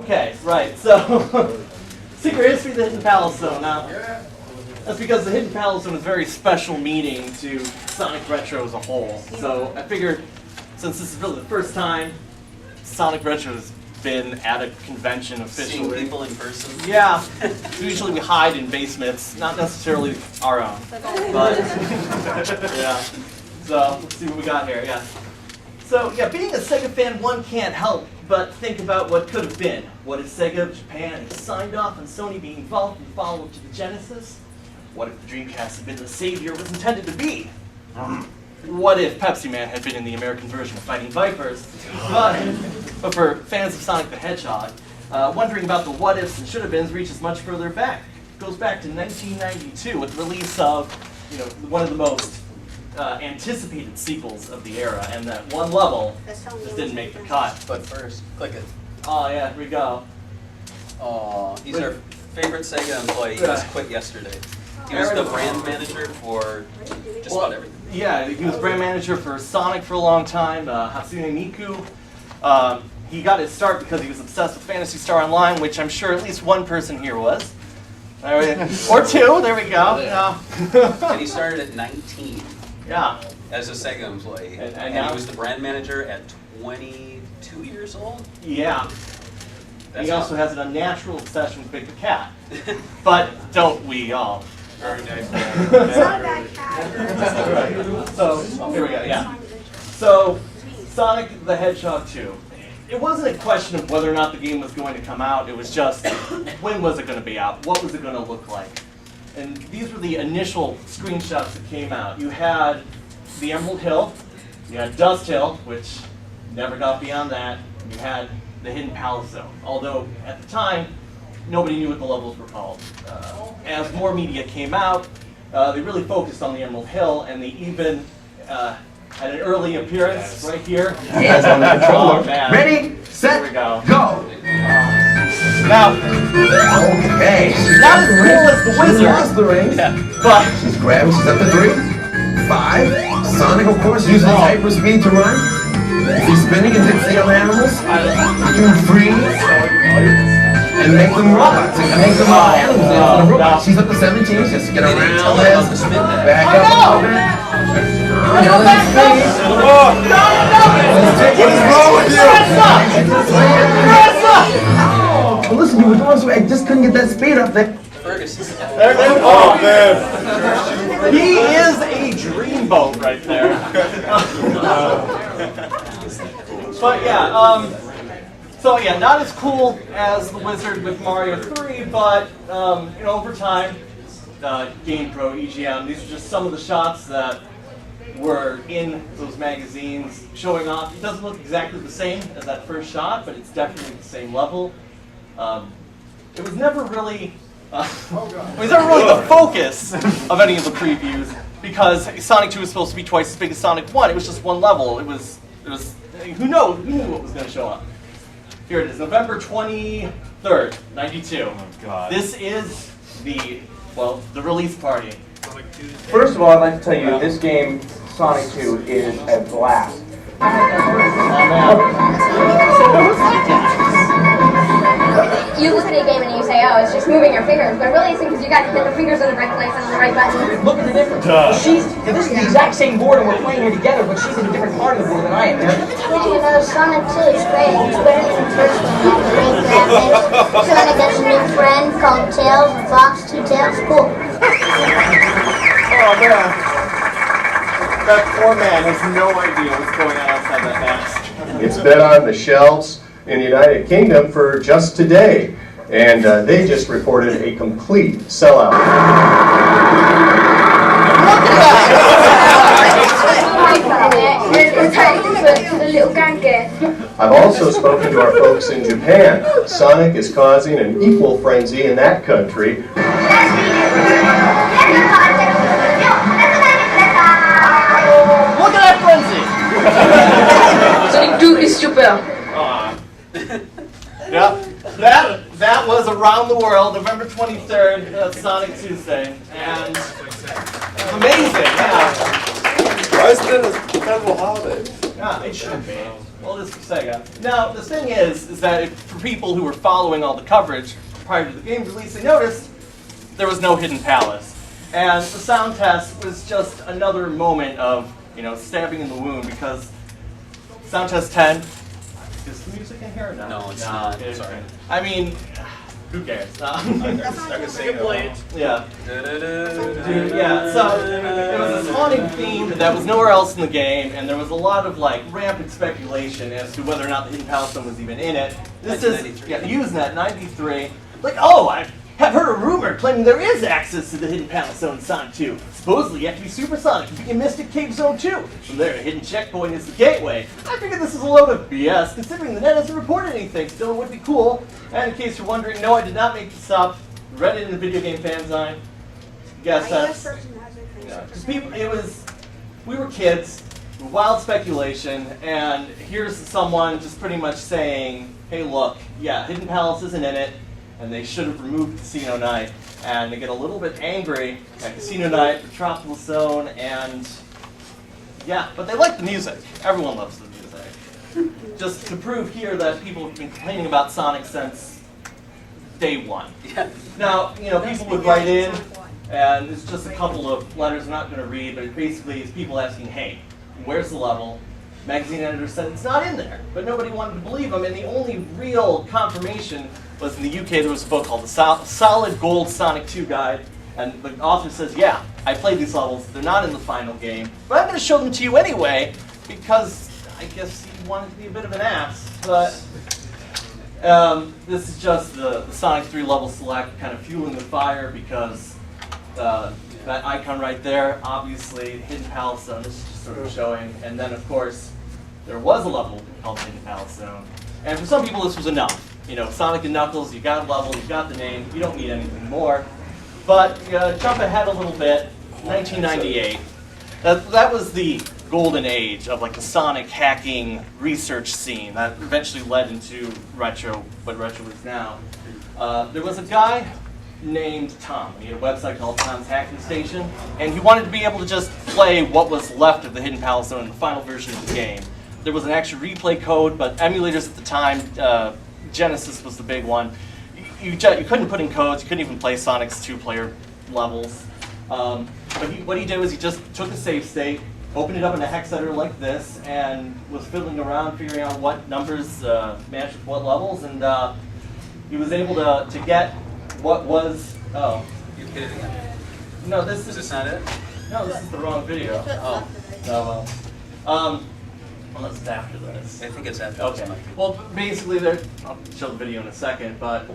Okay, right. So, secret history of the Hidden Palace Zone. Now, that's because the Hidden Palace Zone is a very special meaning to Sonic Retro as a whole. So I figured, since this is really the first time Sonic Retro has been at a convention officially. Seeing people in person? Yeah. Usually we hide in basements, not necessarily our own. But, yeah. So, let's see what we got here. Yeah. So, yeah, being a Sega fan, one can't help but think about what could have been. What if Sega of Japan had signed off on Sony being involved in the follow-up to the Genesis? What if the Dreamcast had been the savior it was intended to be? What if Pepsi Man had been in the American version of Fighting Vipers? But for fans of Sonic the Hedgehog, wondering about the what-ifs and should-have-beens reaches much further back. It goes back to 1992 with the release of, one of the most anticipated sequels of the era, and that one level just didn't make the cut. But first, click it. Oh yeah, here we go. Oh, he's our favorite Sega employee. He just quit yesterday. He was the brand manager for just about everything. Yeah, he was brand manager for Sonic for a long time, Hatsune Miku. He got his start because he was obsessed with Phantasy Star Online, which I'm sure at least one person here was. Or two, there we go. Yeah. And he started at 19 as a Sega employee. And he was the brand manager at 22 years old? Yeah. He also has an unnatural obsession with Big the Cat. But don't we all? Very nice. So, here we go, yeah. So, Sonic the Hedgehog 2. It wasn't a question of whether or not the game was going to come out, it was just, when was it going to be out? What was it going to look like? And these were the initial screenshots that came out. You had the Emerald Hill, you had Dust Hill, which never got beyond that, and you had the Hidden Palace Zone. Although, at the time, nobody knew what the levels were called. As more media came out, they really focused on the Emerald Hill, and they even had an early appearance right here. Hands on the controller. Ready, set, Here we go. go. Now, Okay. not as cool as the She Wizard, lost the ring. but She's grabbing. She's up to 3, 5. Sonic, of course, uses hyperspeed to run. He's spinning and hits the other animals. You can freeze and make them robots. And make them animals instead of robots. She's up to 17. She has to get around this. Back up a little bit. Another spin. What is wrong with you? Well, listen, you were doing so I just couldn't get that speed up there. Ferguson. Oh, man. he is a dreamboat right there. But yeah, so yeah, not as cool as the Wizard with Mario 3, but over time, GamePro, EGM, these are just some of the shots that were in those magazines showing off. It doesn't look exactly the same as that first shot, but it's definitely the same level. It was never really, it was never really the focus of any of the previews because Sonic 2 was supposed to be twice as big as Sonic 1. It was just one level. It was. Who knew what was going to show up? Here it is, November 23rd, 92. Oh my God. This is the release party. First of all, I'd like to tell you this game, Sonic 2, is a blast. You look at a game and you say, oh, it's just moving your fingers, but really it's because you got to hit the fingers in the right place and on the right button. Look at the difference. This is the exact same board and we're playing here together, but she's in a different part of the board than I am. Yeah, Sonic 2 is great. It's better than the first one. It has great graphics. Sonic has a new friend called Tails, a fox, 2 tails. Cool. Oh man. That poor man has no idea what's going on outside that mask. It's been on the shelves in the United Kingdom for just today, and they just reported a complete sellout. Look at that! I've also spoken to our folks in Japan. Sonic is causing an equal frenzy in that country. Look at that frenzy! Sonic 2 is super. Yep, that was around the world, November 23rd, Sonic Tuesday, and it was amazing, yeah. Why isn't it a federal holiday? Yeah, it should be. Well, this is Sega. Now, the thing is that for people who were following all the coverage prior to the game release, they noticed there was no hidden palace. And the sound test was just another moment of, stabbing in the wound because sound test 10, is the music in here or no? No, it's not. Sorry. I mean, who cares? I can sing it. Yeah. Yeah, so it was this haunting theme that was nowhere else in the game, and there was a lot of rampant speculation as to whether or not the Hidden Palace Zone was even in it. This is Usenet 93. I have heard a rumor claiming there is access to the Hidden Palace Zone in Sonic 2. Supposedly, you have to be supersonic to be in Mystic Cave Zone 2. From there, a hidden checkpoint is the gateway. I figured this is a load of BS, considering the net hasn't reported anything. Still, it would be cool. And in case you're wondering, no, I did not make this up. Read it in the Video Game Fanzine. Guess that's... Because we were kids, wild speculation, and here's someone just pretty much saying, hey, look, Hidden Palace isn't in it, and they should have removed Casino Night. And they get a little bit angry at Casino Night, the Tropical Zone, and but they like the music. Everyone loves the music. Just to prove here that people have been complaining about Sonic since day one. Yeah. Now, people would write in, and it's just a couple of letters I'm not going to read, but it basically is people asking, hey, where's the level? Magazine editor said it's not in there, but nobody wanted to believe them, and the only real confirmation was in the UK there was a book called the Solid Gold Sonic 2 Guide, and the author says, yeah, I played these levels, they're not in the final game, but I'm going to show them to you anyway, because I guess he wanted to be a bit of an ass, but this is just the Sonic 3 level select kind of fueling the fire, because that icon right there, obviously, Hidden Palace Zone, this is just sort of showing, and then of course, there was a level called Hidden Palace Zone, and for some people this was enough. Sonic and Knuckles, you got a level, you got the name, you don't need anything more. But jump ahead a little bit, 1998. That was the golden age of the Sonic hacking research scene that eventually led into retro, what retro is now. There was a guy named Tom. He had a website called Tom's Hacking Station, and he wanted to be able to just play what was left of the Hidden Palace Zone in the final version of the game. There was an actual replay code, but emulators at the time, Genesis was the big one. You couldn't put in codes. You couldn't even play Sonic's two-player levels. But what he did was he just took a save state, opened it up in a hex editor like this, and was fiddling around figuring out what numbers matched with what levels, and he was able to get what was... Oh. You hit it again. No, this is... Is this not it? No, this is the wrong video. Oh. No, well. Unless it's after this. I think it's after Okay. this. Well, basically, I'll show the video in a second, but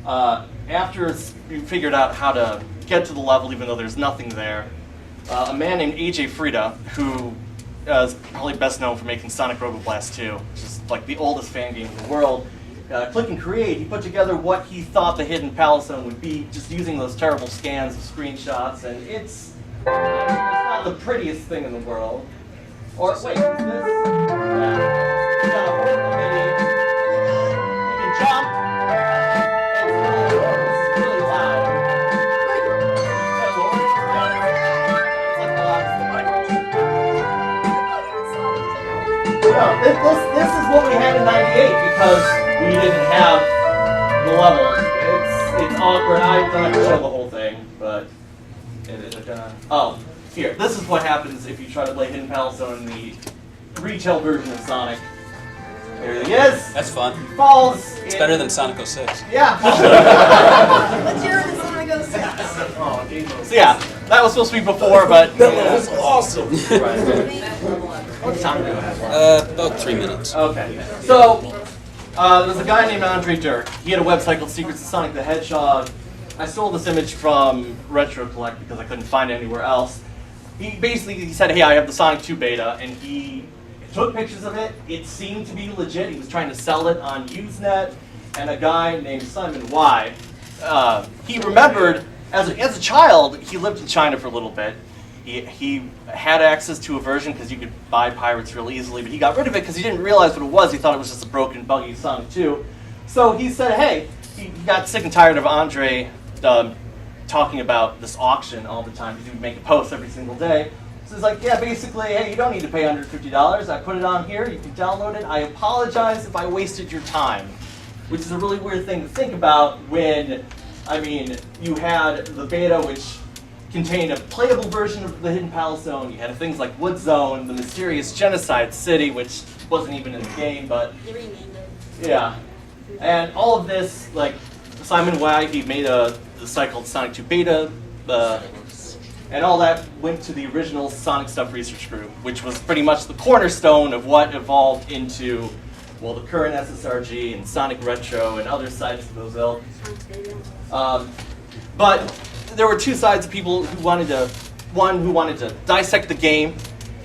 after you figured out how to get to the level, even though there's nothing there, a man named AJ Frida, who is probably best known for making Sonic Robo Blast 2, which is the oldest fan game in the world, click and create, he put together what he thought the Hidden Palace Zone would be, just using those terrible scans of screenshots, and it's not the prettiest thing in the world. Or wait, is this? Yeah. You can jump. It's really loud. This is what we had in '98 because we didn't have the level. It's awkward. I don't have to show the whole thing, but oh. Here, this is what happens if you try to play Hidden Palace Zone in the retail version of Sonic. There he is. That's fun. He falls. It's better than Sonic 06. Yeah. Let's hear the Sonic 06. Oh, Jesus. So yeah, that was supposed to be before, but... That was awesome. What time do we have? About 3 minutes. Okay. So, there was a guy named Andre Dirk. He had a website called Secrets of Sonic the Hedgehog. I stole this image from Retro Collect because I couldn't find it anywhere else. He said, hey, I have the Sonic 2 beta, and he took pictures of it. It seemed to be legit. He was trying to sell it on Usenet, and a guy named Simon Y. He remembered, as a child, he lived in China for a little bit. He had access to a version because you could buy pirates real easily, but he got rid of it because he didn't realize what it was. He thought it was just a broken, buggy Sonic 2. So he said, hey, he got sick and tired of Andre talking about this auction all the time because he would make a post every single day. So it's like, yeah, basically, hey, you don't need to pay $150. I put it on here. You can download it. I apologize if I wasted your time, which is a really weird thing to think about when, I mean, you had the beta, which contained a playable version of the Hidden Palace Zone. You had things like Wood Zone, the mysterious Genocide City, which wasn't even in the game, but They renamed it. yeah. And all of this, like Simon Wagg, he made the site called Sonic 2 Beta, and all that went to the original Sonic Stuff Research Group, which was pretty much the cornerstone of what evolved into, well, the current SSRG and Sonic Retro and other sites of those ilk. But there were two sides of people who wanted to, one who wanted to dissect the game,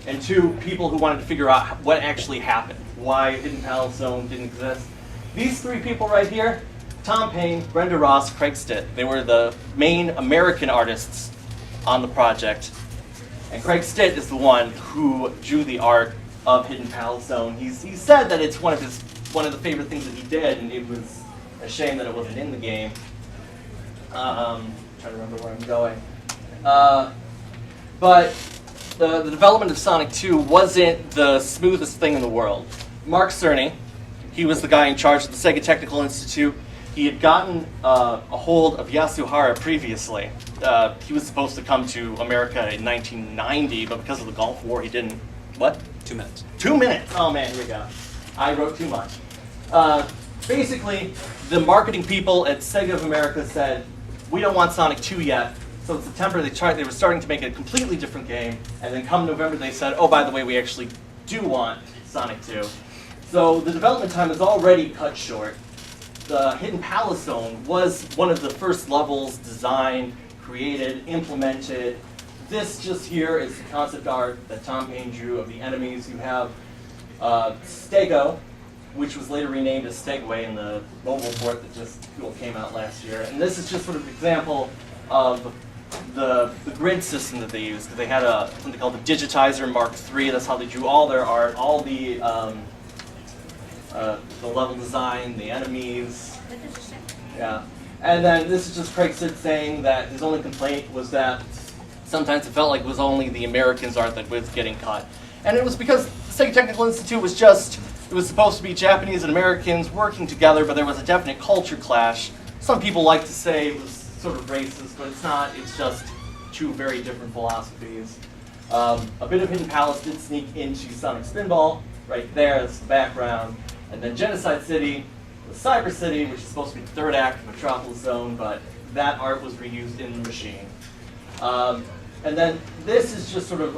and two people who wanted to figure out what actually happened, why Hidden Palace Zone didn't exist. These three people right here, Tom Payne, Brenda Ross, Craig Stitt, they were the main American artists on the project. And Craig Stitt is the one who drew the art of Hidden Palace Zone. He said that it's one of the favorite things that he did, and it was a shame that it wasn't in the game. Trying to remember where I'm going. But the development of Sonic 2 wasn't the smoothest thing in the world. Mark Cerny, he was the guy in charge of the Sega Technical Institute. He had gotten a hold of Yasuhara previously. He was supposed to come to America in 1990, but because of the Gulf War, he didn't. What? 2 minutes. 2 minutes. Oh man, here we go. I wrote too much. Basically, the marketing people at Sega of America said, we don't want Sonic 2 yet. So in September, they were starting to make a completely different game. And then come November, they said, oh, by the way, we actually do want Sonic 2. So the development time is already cut short. The Hidden Palace Zone was one of the first levels designed, created, implemented. This just here is the concept art that Tom Payne drew of the enemies. You have Stego, which was later renamed as Stegway in the mobile port that just came out last year. And this is just sort of an example of the grid system that they used. They had something called the Digitizer Mark III. That's how they drew all their art, all the level design, the enemies. Yeah. And then this is just Craig Stitt saying that his only complaint was that sometimes it felt like it was only the Americans' art that was getting cut. And it was because the Sega Technical Institute was it was supposed to be Japanese and Americans working together, but there was a definite culture clash. Some people like to say it was sort of racist, but it's not. It's just two very different philosophies. A bit of Hidden Palace did sneak into Sonic Spinball, right there, that's the background. And then Genocide City, the Cyber City, which is supposed to be the third act of Metropolis Zone, but that art was reused in the machine. And then this is just sort of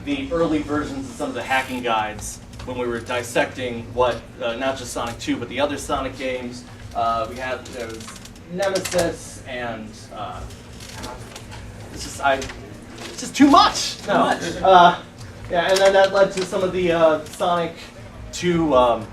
the early versions of some of the hacking guides when we were dissecting what, not just Sonic 2, but the other Sonic games. There was Nemesis and it's just too much. Too much. Yeah, and then that led to some of the Sonic 2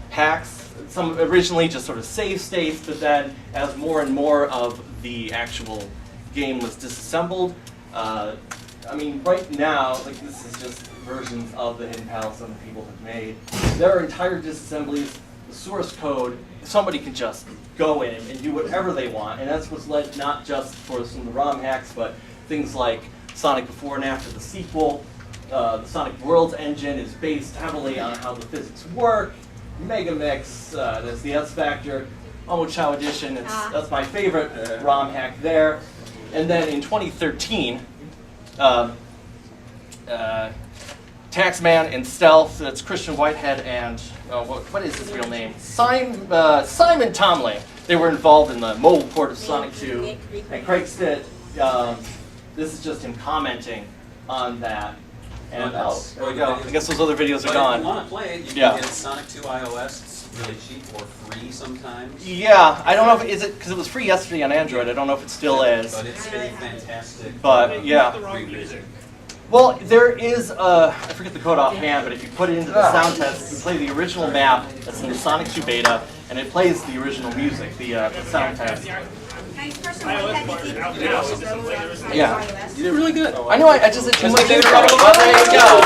hacks. Some originally just sort of save states, but then as more and more of the actual game was disassembled, I mean, right now, like this is just versions of the Hidden Palace that people have made. There are entire disassemblies, the source code. Somebody can just go in and do whatever they want, and that's what's led not just for some of the ROM hacks, but things like Sonic Before and After the sequel. The Sonic Worlds engine is based heavily on how the physics work. Megamix, there's the S Factor. Omo Chow Edition, that's my favorite ROM hack there. And then in 2013, Taxman and Stealth, that's Christian Whitehead and, what is his real name? Simon Tomley. They were involved in the mobile port of Sonic 2. And Craig Stitt, this is just him commenting on that. And there we go. I guess those other videos are gone. If you want to play it, you can get Sonic 2 iOS. It's really cheap or free sometimes. Yeah, I don't know if is it because it was free yesterday on Android. I don't know if it still is. But it's a fantastic. But yeah. Well, there is I forget the code offhand, but if you put it into the sound test, you play the original map that's in the Sonic 2 beta, and it plays the original music, the sound test. Yeah, you did really good. I know I just did too much. Well, there you go.